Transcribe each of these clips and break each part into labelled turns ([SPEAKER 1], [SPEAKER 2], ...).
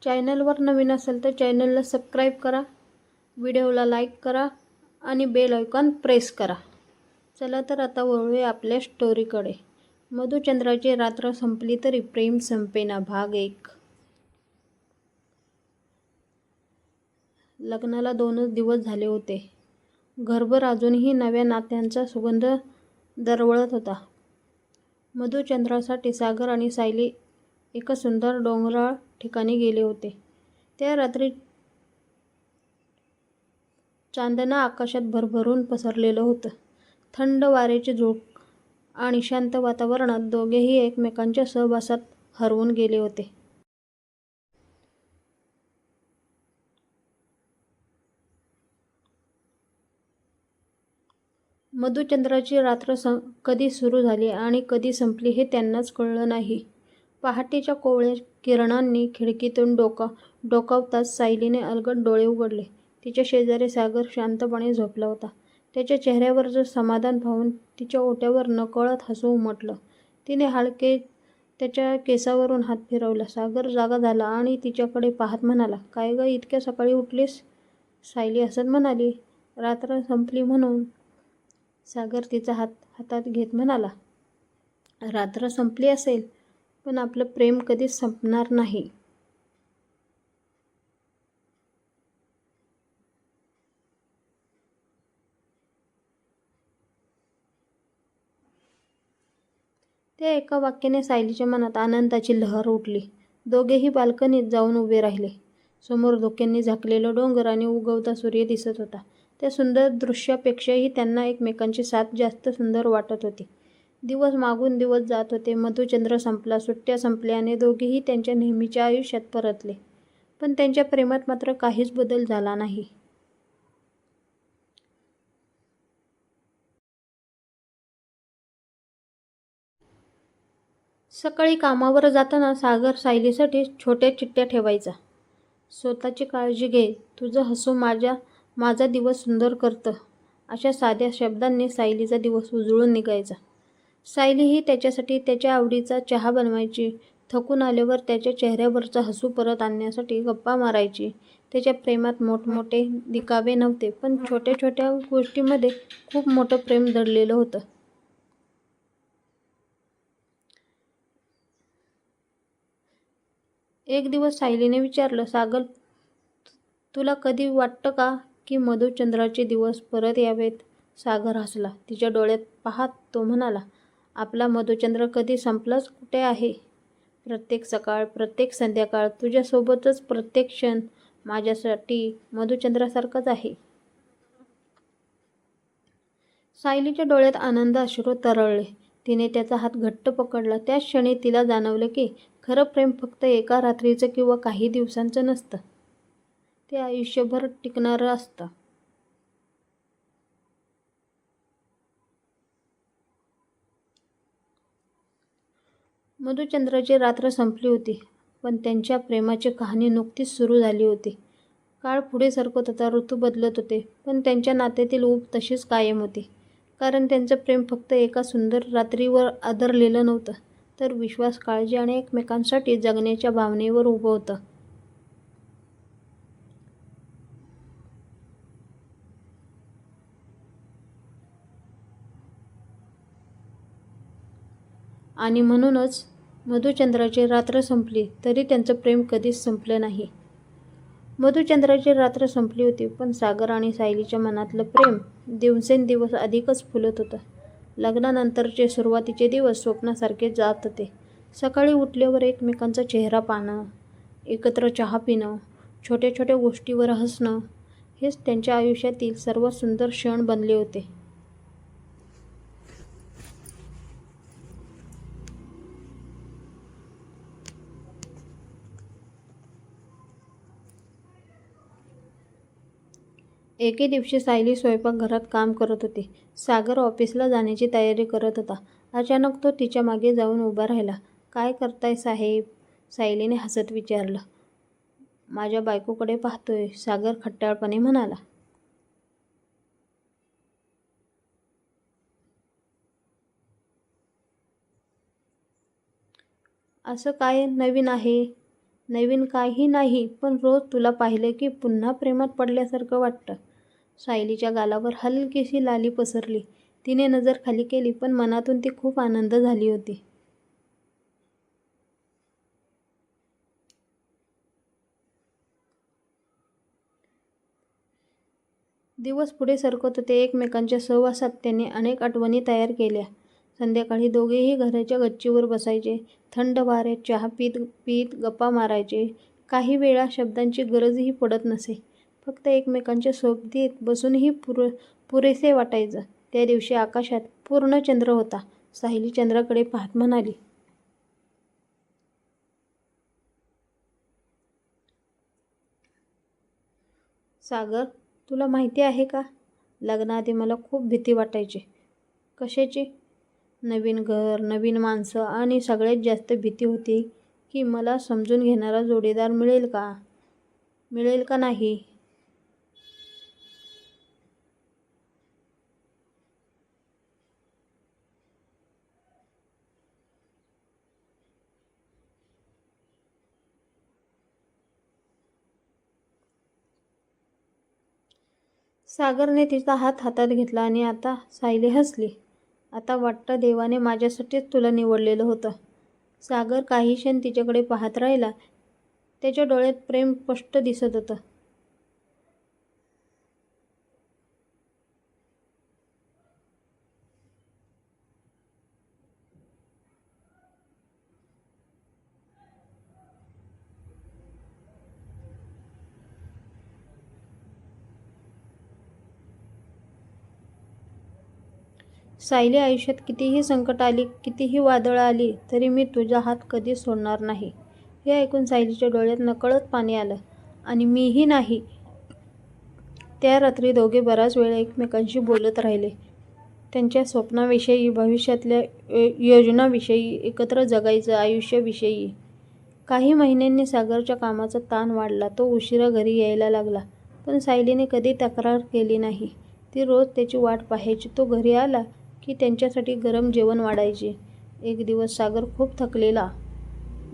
[SPEAKER 1] चॅनलवर नवीन असेल तर चॅनलला सबस्क्राईब करा, व्हिडिओला लाईक करा आणि बेल आयकॉन प्रेस करा. चला तर आता वळूया आपल्या स्टोरीकडे. मधुचंद्राची रात्र संपली तरी प्रेम संपेना भाग 1. लग्नाला 2च दिवस झाले होते. घरभर अजूनही नव्या नात्यांचा सुगंध दरवळत होता. मधुचंद्रासाठी सागर आणि सायली एका सुंदर डोंगराळ ठिकाणी गेले होते. त्या रात्री चांदणं आकाशात भरभरून पसरलेलं होतं. थंड वाऱ्याची झुळूक आणि शांत वातावरणात दोघेही एकमेकांच्या सहवासात हरवून गेले होते. मधुचंद्राची रात्र कधी सुरू झाली आणि कधी संपली हे त्यांनाच कळलं नाही. पहाटेच्या कोवळ्या किरणांनी खिडकीतून डोकावताच सायलीने अलगद डोळे उघडले. तिच्या शेजारी सागर शांतपणे झोपला होता. त्याच्या चेहऱ्यावरचं समाधान पाहून तिच्या ओठावर नकळत हसू उमटलं. तिने हलके त्याच्या केसावरून हात फिरवला. सागर जागा झाला आणि तिच्याकडे पाहत म्हणाला, "काय गं, इतक्या सकाळी उठलीस?" सायली हसत म्हणाली, "रात्र संपली म्हणून." सागर तिचा हात हातात घेत म्हणाला, "रात्र संपली असेल, पण आपलं प्रेम कधीच संपणार नाही." त्या एका वाक्याने सायलीच्या मनात आनंदाची लहर उठली. दोघेही बाल्कनीत जाऊन उभे राहिले. समोर धुक्यांनी झाकलेलं डोंगर आणि उगवता सूर्य दिसत होता. त्या सुंदर दृश्यापेक्षाही त्यांना एकमेकांची साथ जास्त सुंदर वाटत होती. दिवस मागून दिवस जात होते. मधुचंद्र संपला, सुट्ट्या संपल्या आणि दोघेही त्यांच्या नेहमीच्या आयुष्यात परतले. पण त्यांच्या प्रेमात मात्र काहीच बदल झाला नाही. सकाळी कामावर जाताना सागर सायलीसाठी छोट्या चिठ्ठ्या ठेवायचा. "स्वतःची काळजी घे, तुझं हसू माझा दिवस सुंदर करतं." अशा साध्या शब्दांनी सायलीचा दिवस उजळून निघायचा. सायलीही त्याच्यासाठी त्याच्या आवडीचा चहा बनवायची. थकून आल्यावर त्याच्या चेहऱ्यावरचं हसू परत आणण्यासाठी गप्पा मारायची. त्याच्या प्रेमात मोठमोठे दिखावे नव्हते, पण छोट्या छोट्या गोष्टींमध्ये खूप मोठं प्रेम दडलेलं होतं. एक दिवस सायलीने विचारलं, "सागर, तुला कधी वाटतं का की मधुचंद्राचे दिवस परत यावेत?" सागर हसला. तिच्या डोळ्यात पाहत तो म्हणाला, "आपला मधुचंद्र कधी संपलाच कुठे आहे? प्रत्येक सकाळ, प्रत्येक संध्याकाळ, तुझ्यासोबतच प्रत्येक क्षण माझ्यासाठी मधुचंद्रासारखाच आहे." सायलीच्या डोळ्यात आनंद अश्रू तरळले. तिने त्याचा हात घट्ट पकडला. त्याच क्षणी तिला जाणवलं की खरं प्रेम फक्त एका रात्रीचं किंवा काही दिवसांचं नसतं. ते आयुष्यभर टिकणारं असतं. मधुचंद्राची रात्र संपली होती, पण त्यांच्या प्रेमाची कहाणी नुकतीच सुरू झाली होती. काळ पुढे सरकत होता, ऋतू बदलत होते, पण त्यांच्या नात्यातील ऊब तशीच कायम होती. कारण त्यांचं प्रेम फक्त एका सुंदर रात्रीवर आदरलेलं नव्हतं, तर विश्वास, काळजी आणि एकमेकांसाठी जगण्याच्या भावनेवर उभं होतं. आणि म्हणूनच मधुचंद्राची रात्र संपली तरी त्यांचं प्रेम कधीच संपलं नाही. मधुचंद्राची रात्र संपली होती, पण सागर आणि सायलीच्या मनातलं प्रेम दिवसेंदिवस अधिकच फुलत होतं. लग्नानंतरचे सुरुवातीचे दिवस स्वप्नासारखे जात होते. सकाळी उठल्यावर एकमेकांचा चेहरा पाहणं, एकत्र चहा पिणं, छोट्या छोट्या गोष्टीवर हसणं, हेच त्यांच्या आयुष्यातील सर्वात सुंदर क्षण बनले होते. एके दिवशी सायली स्वयंपाकघरात काम करत होती. सागर ऑफिसला जाण्याची तयारी करत होता. अचानक तो तिच्या मागे जाऊन उभा राहिला. "काय करताय साहेब?" सायलीने हसत विचारलं. "माझ्या बायकोकडे पाहतोय," सागर खट्याळपणे म्हणाला. "असं काय नवीन आहे?" नवीन काही नाही, पण रोज तुला पाहिलं की पुन्हा प्रेमात पडल्यासारखं वाटतं. सायलीच्या गालावर हलकीशी लाली पसरली. तिने नजर खाली केली, पण मनातून ती खूप आनंद झाली होती. दिवस पुढे सरकत होते. एकमेकांच्या सहवासात त्यांनी अनेक आठवणी तयार केल्या. संध्याकाळी दोघेही घराच्या गच्चीवर बसायचे. थंड वाऱ्यात चहा पीत पीत गप्पा मारायचे. काही वेळा शब्दांची गरजही पडत नसे. फक्त एकमेकांच्या सोबतीत बसूनही पुरेसे वाटायचं. त्या दिवशी आकाशात पूर्ण चंद्र होता. सायली चंद्राकडे पाहत म्हणाली, सागर, तुला माहिती आहे का, लग्नाआधी मला खूप भीती वाटायची. कशाची? नवीन घर, नवीन माणसं आणि सगळ्यात जास्त भीती होती की मला समजून घेणारा जोडीदार मिळेल का नाही. सागरने तिचा हात हातात घेतला आणि आता सायली हसली. आता वाटतं देवाने माझ्यासाठीच तुला निवडलेलं होतं. सागर काही क्षण तिच्याकडे पाहत राहिला. त्याच्या डोळ्यात प्रेम स्पष्ट दिसत होतं. सायली, आयुष्यात कितीही संकट आली, कितीही वादळं आली, तरी मी तुझा हात कधीच सोडणार नाही. हे ऐकून सायलीच्या डोळ्यात नकळत पाणी आलं. आणि मीही नाही. त्या रात्री दोघे बराच वेळ एकमेकांशी बोलत राहिले. त्यांच्या स्वप्नाविषयी, भविष्यातल्या योजनाविषयी, एकत्र जगायचं आयुष्याविषयी. काही महिन्यांनी सागरच्या कामाचा ताण वाढला. तो उशिरा घरी यायला लागला. पण सायलीने कधी तक्रार केली नाही. ती रोज त्याची वाट पाहायची. तो घरी आला की त्यांच्यासाठी गरम जेवण वाढायचे. एक दिवस सागर खूप थकलेला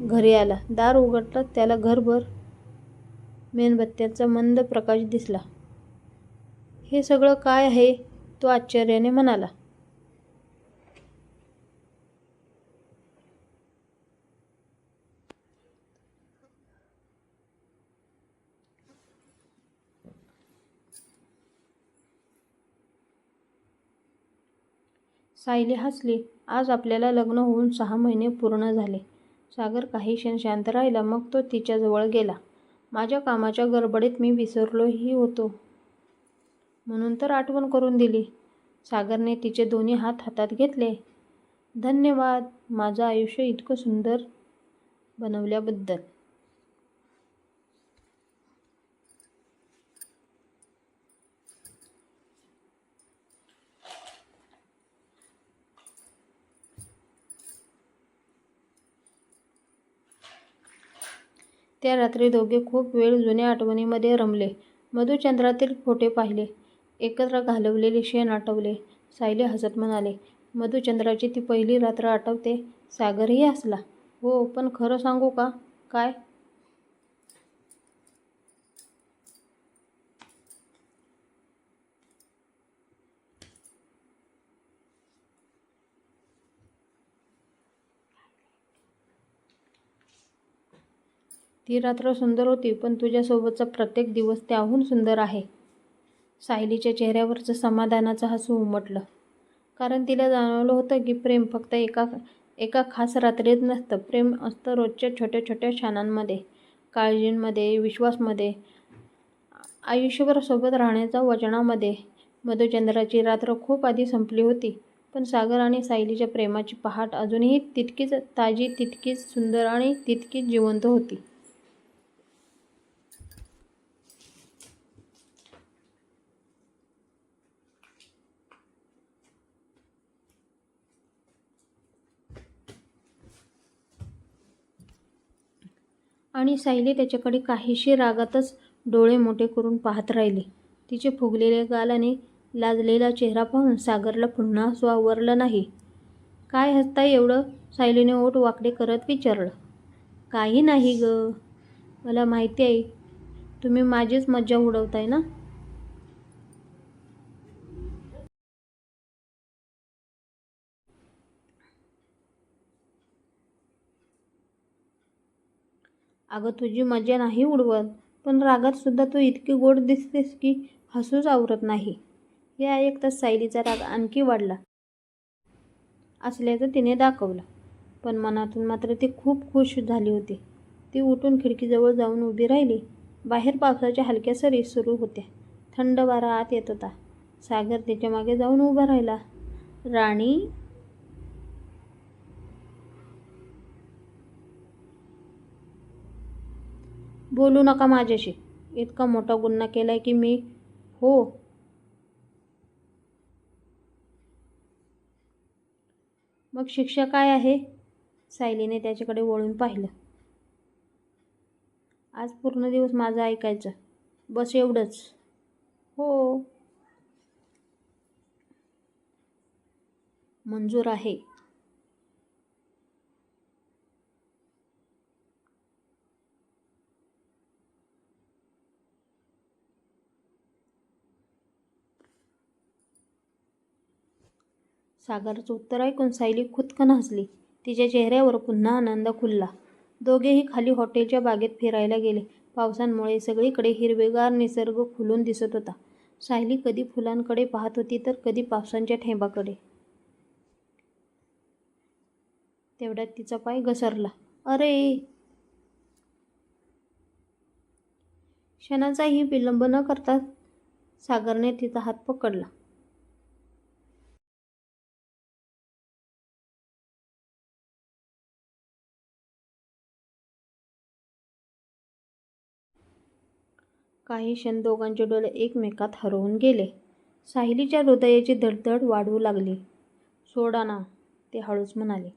[SPEAKER 1] घरी आला. दार उघडताच त्याला घरभर मेणबत्त्यांचा मंद प्रकाश दिसला. हे सगळं काय आहे? तो आश्चर्याने म्हणाला. सायली हसली. आज आपल्याला लग्न होऊन 6 महिने पूर्ण झाले. सागर काही क्षण शांत राहिला. मग तो तिच्याजवळ गेला. माझ्या कामाच्या गडबडीत मी विसरलोही होतो. म्हणून तर आठवण करून दिली. सागरने तिचे दोन्ही हात हातात घेतले. धन्यवाद, माझं आयुष्य इतकं सुंदर बनवल्याबद्दल. त्या रात्री दोघे खूप वेळ जुन्या आठवणींमध्ये रमले. मधुचंद्रातील फोटो पाहिले. एकत्र घालवलेले क्षण आठवले. सायली हसत म्हणाली, मधुचंद्राची ती पहिली रात्र आठवते? सागरही हसला. हो, पण खरं सांगू का? काय? ती रात्र सुंदर होती, पण तुझ्यासोबतचा प्रत्येक दिवस त्याहून सुंदर आहे. सायलीच्या चेहऱ्यावरचं समाधानाचं हसू उमटलं. कारण तिला जाणवलं होतं की प्रेम फक्त एका खास रात्रीत नसतं. प्रेम असतं रोजच्या छोट्या छोट्या क्षणांमध्ये, काळजींमध्ये, विश्वासामध्ये, आयुष्यभर सोबत राहण्याच्या वचनामध्ये. मधुचंद्राची रात्र खूप आधी संपली होती, पण सागर आणि सायलीच्या प्रेमाची पहाट अजूनही तितकीच ताजी, तितकीच सुंदर आणि तितकीच जिवंत होती. आणि सायली त्याच्याकडे काहीशी रागातच डोळे मोठे करून पाहत राहिली. तिचे फुगलेले गाल आणि लाजलेला चेहरा पाहून सागरला पुन्हा हसू आवरलं नाही. काय हसताय एवढं? सायलीने ओठ वाकडे करत विचारलं. काही नाही ग. मला माहिती आहे तुम्ही माझीच मज्जा उडवताय ना. अगं तुझी मजा नाही उडवत, पण रागात सुद्धा तू इतकी गोड दिसतेस की हसूच आवरत नाही. हे ऐकताच सायलीचा राग आणखी वाढला असल्याचं तिने दाखवलं. पण मनातून मात्र ती खूप खुश झाली होती. ती उठून खिडकीजवळ जाऊन उभी राहिली. बाहेर पावसाच्या हलक्या सरी सुरू होत्या. थंड वारा आत येत होता. सागर तिच्या मागे जाऊन उभा राहिला. राणी, बोलू नका माझ्याशी. इतका मोठा गुन्हा केलाय की मी. हो. मग शिक्षा काय आहे? सायलीने त्याच्याकडे वळून पाहिलं. आज पूर्ण दिवस माझं ऐकायचं. बस एवढंच. हो. मंजूर आहे. सागरचं उत्तर ऐकून सायली खुदकन हसली. तिच्या चेहऱ्यावर पुन्हा आनंद खुलला. दोघेही खाली हॉटेलच्या बागेत फिरायला गेले. पावसामुळे सगळीकडे हिरवेगार निसर्ग खुलून दिसत होता. सायली कधी फुलांकडे पाहत होती तर कधी पावसाच्या थेंबाकडे. तेवढ्यात तिचा पाय घसरला. अरे! क्षणाचाही विलंब न करता सागरने तिचा हात पकडला. काही क्षण दोघांचे डोळे एकमेकात हरवून गेले. सायलीच्या हृदयाची धडधड वाढू लागली. सोडा ना, ते हळूच म्हणाले.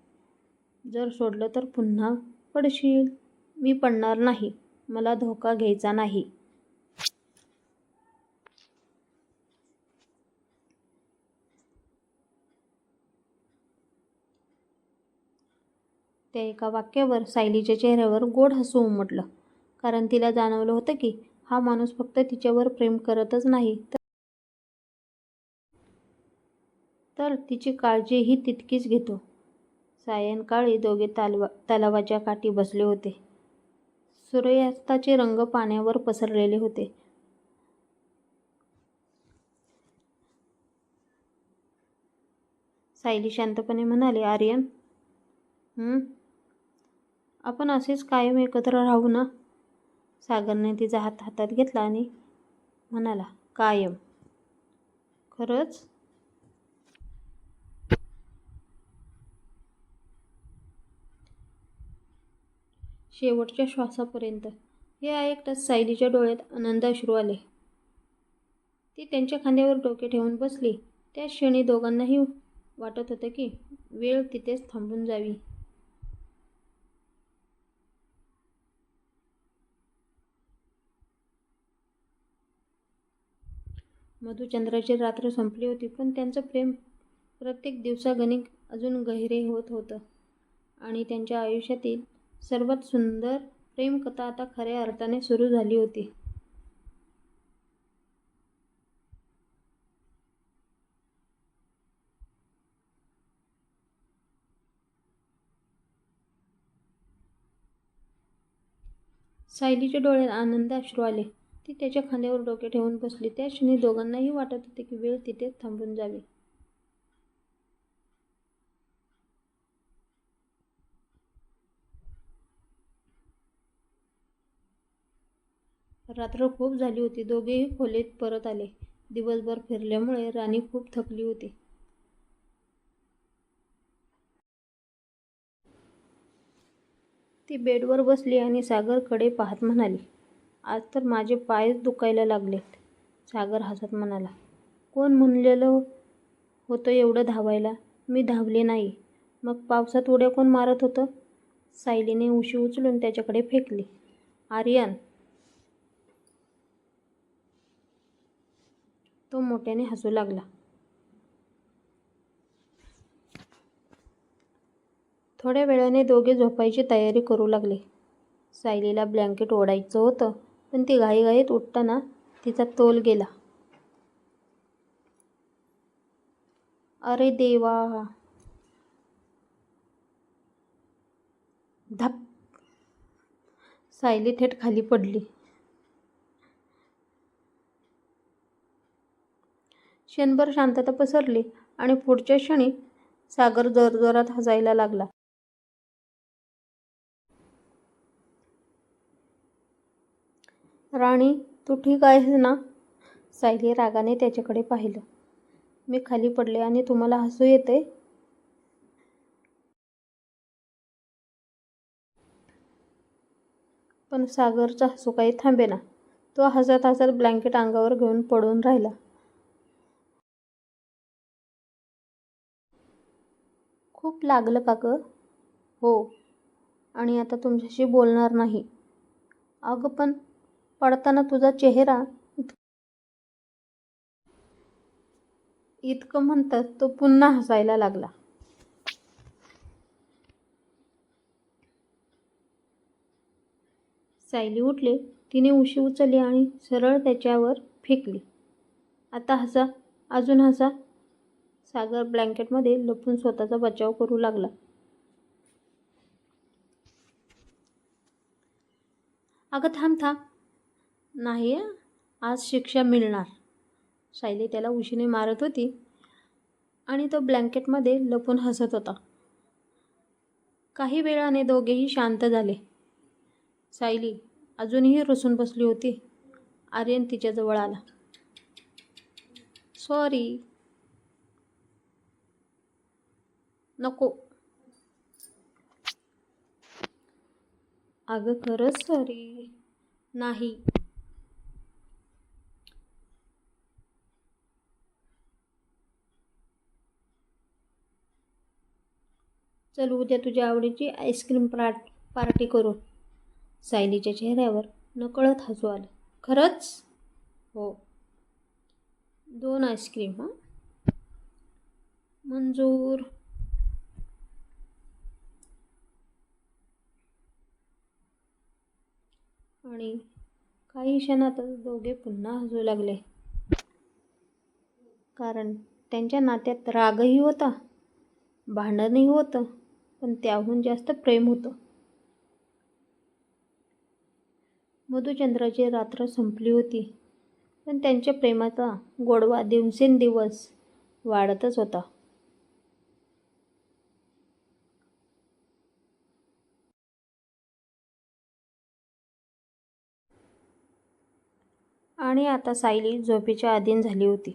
[SPEAKER 1] जर सोडलं तर पुन्हा पडशील. मी पडणार नाही. मला धोका घ्यायचा नाही. त्या एका वाक्यावर सायलीच्या चेहऱ्यावर गोड हसू उमटलं. कारण तिला जाणवलं होतं की हा माणूस फक्त तिच्यावर प्रेम करतच नाही तर तिची काळजीही तितकीच घेतो. सायंकाळी दोघे तलावाच्या काठी बसले होते. सूर्यास्ताचे रंग पाण्यावर पसरलेले होते. सायली शांतपणे म्हणाली, आर्यन, आपण असेच कायम एकत्र राहू ना. सागरने तिचा हात हातात घेतला आणि म्हणाला, कायम. खरंच? शेवटच्या श्वासापर्यंत. हे ऐकताच सायलीच्या डोळ्यात आनंद अश्रू आले. ती त्यांच्या खांद्यावर डोके ठेवून बसली. त्याच क्षणी दोघांनाही वाटत होतं की वेळ तिथेच थांबून जावी. मधुचंद्राची रात्र संपली होती, पण त्यांचं प्रेम प्रत्येक दिवसागणिक अजून गहिरे होत होतं. आणि त्यांच्या आयुष्यातील सर्वात सुंदर प्रेमकथा आता खऱ्या अर्थाने सुरू झाली होती. सायलीच्या डोळ्यात आनंद अश्रू आले. ती त्याच्या खांद्यावर डोके ठेवून बसली. त्या क्षणी दोघांनाही वाटत होते की वेळ तिथेच थांबून जावी. रात्र खूप झाली होती. दोघेही खोलीत परत आले. दिवसभर फिरल्यामुळे राणी खूप थकली होती. ती बेडवर बसली आणि सागरकडे पाहत म्हणाली, आज तर माझे पायच दुखायला लागलेत. सागर हसत म्हणाला, कोण म्हणलेलं होतं एवढं धावायला? मी धावले नाही. मग पावसात उड्या कोण मारत होतं? सायलीने उशी उचलून त्याच्याकडे फेकली. आर्यन. तो मोठ्याने हसू लागला. थोड्या वेळाने दोघे झोपायची तयारी करू लागले. सायलीला ब्लँकेट ओढायचं होतं, पण ती घाईघाईत उठताना तिचा तोल गेला. अरे देवा! धप! सायली थेट खाली पडली. क्षणभर शांतता पसरली आणि पुढच्या क्षणी सागर जोरजोरात हसायला लागला. राणी, तू ठीक आहेस ना? सायली रागाने त्याच्याकडे पाहिलं. मी खाली पडले आणि तुम्हाला हसू येते? पण सागरचा हसू काही थांबेना. तो हसत हसत ब्लँकेट अंगावर घेऊन पडून राहिला. खूप लागलं का ग? हो, आणि आता तुमच्याशी बोलणार नाही. अगं पण पडताना तुझा चेहरा इतकं म्हणतात तो पुन्हा हसायला लागला. सायली उठली. तिने उशी उचलली आणि सरळ त्याच्यावर फेकली. आता हसा, अजून हसा. सागर ब्लँकेटमध्ये लपून स्वतःचा बचाव करू लागला. अगं थांब थांब. नाही, आज शिक्षा मिळणार. सायली त्याला उशीने मारत होती आणि तो ब्लँकेटमध्ये लपून हसत होता. काही वेळाने दोघेही शांत झाले. सायली अजूनही रुसून बसली होती. आर्यन तिच्याजवळ आला. सॉरी. नको. अगं खरंच सॉरी. नाही. चल उद्या तुझ्या आवडीची आईस्क्रीम पार्टी करू. सायलीच्या चेहऱ्यावर नकळत हसू आलं. खरंच? हो. 2 आईस्क्रीम. हां, मंजूर. आणि काही क्षणातच दोघे पुन्हा हसू लागले. कारण त्यांच्या नात्यात रागही होता, भांडणही होतं, पण त्याहून जास्त प्रेम होतं. मधुचंद्राची रात्र संपली होती, पण त्यांच्या प्रेमाचा गोडवा दिवसेंदिवस वाढतच होता. आणि आता सायली झोपेच्या अधीन झाली होती.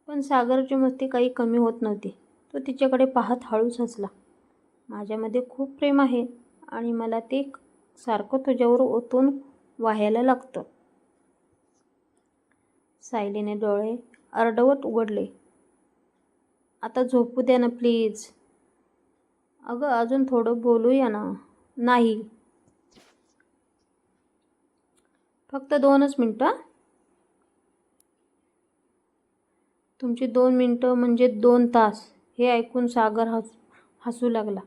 [SPEAKER 1] पण सागरची मस्ती काही कमी होत नव्हती. तो तिच्याकडे पाहत हळूच हसला. माझ्यामध्ये खूप प्रेम आहे आणि मला ते सारखं तुझ्यावर ओतून वाहायला लागतं. सायलीने डोळे अर्धवट उघडले. आता झोपू द्या ना प्लीज. अगं अजून थोडं बोलूया ना. नाही. फक्त 2च मिनटं. तुमची 2 मिनटं म्हणजे 2 तास. हे ऐकून सागर हसू लागला.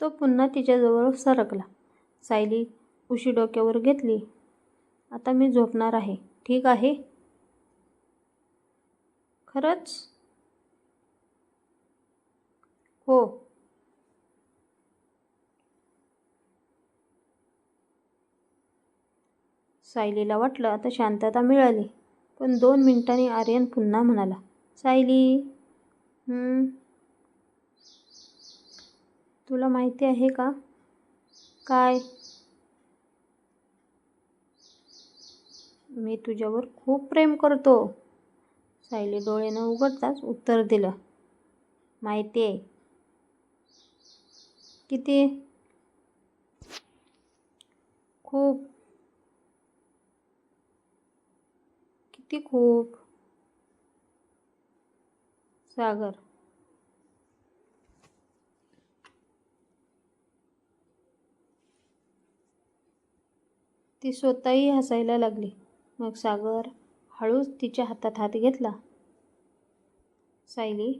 [SPEAKER 1] तो पुन्हा तिच्याजवळ सरकला. सायली उशी डोक्यावर घेतली. आता मी झोपणार आहे, ठीक आहे? खरंच? हो. सायलीला वाटलं आता शांतता मिळाली. पण 2 मिनिटांनी आर्यन पुन्हा म्हणाला, सायली, तुला माहिती आहे का? काय? मी तुझ्यावर खूप प्रेम करतो. सायली डोळे न उघडताच उत्तर दिलं. माहिती आहे. किती? खूप. किती खूप? सागर. ती स्वतःही हसायला लागली. मग सागर हळूच तिच्या हातात हात घेतला सायली,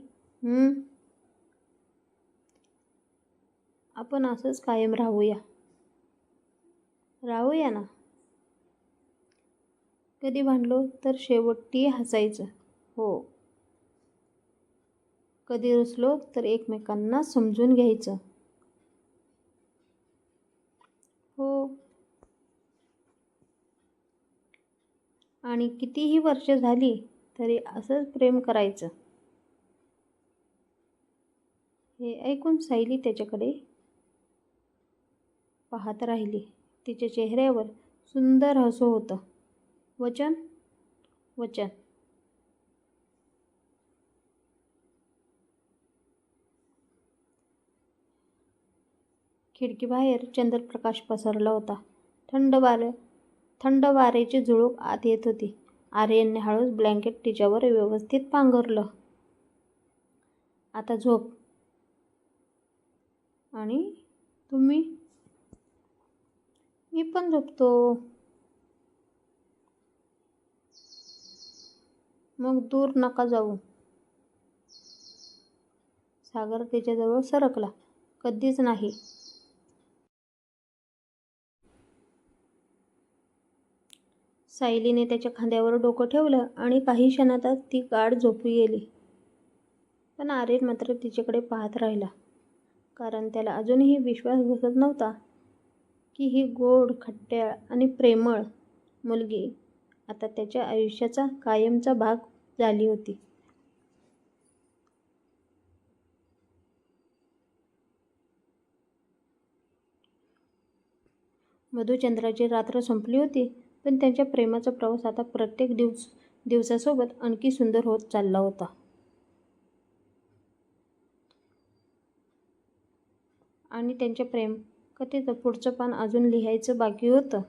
[SPEAKER 1] आपण असंच कायम राहूया ना. कधी भांडलो तर शेवटी हसायचं. हो. कधी रुसलो तर एकमेकांना समजून घ्यायचं. हो. आणि कितीही वर्ष झाली तरी असंच प्रेम करायचं. हे ऐकून सायली त्याच्याकडे पाहत राहिली. तिच्या चेहऱ्यावर सुंदर हसू होतं. वचन. खिडकीबाहेर चंद्रप्रकाश पसरला होता. थंड वाऱ्याची झुळूक आत येत होती. आर्यनने हळूच ब्लँकेट तिच्यावर व्यवस्थित पांघरलं. आता झोप. आणि तुम्ही? मी पण झोपतो. मग दूर नका जाऊ. सागर तिच्याजवळ सरकला. कधीच नाही. सायलीने त्याच्या खांद्यावर डोकं ठेवलं आणि काही क्षणातच ती गाढ झोपी गेली. पण आर्यन मात्र तिच्याकडे पाहत राहिला. कारण त्याला अजूनही विश्वास बसत नव्हता की ही गोड, खट्याळ आणि प्रेमळ मुलगी आता त्याच्या आयुष्याचा कायमचा भाग झाली होती. मधुचंद्राची रात्र संपली होती, पण त्यांच्या प्रेमाचा प्रवास आता प्रत्येक दिवसासोबत आणखी सुंदर होत चालला होता. आणि त्यांच्या प्रेम कथेचं पुढचं पान अजून लिहायचं बाकी होतं.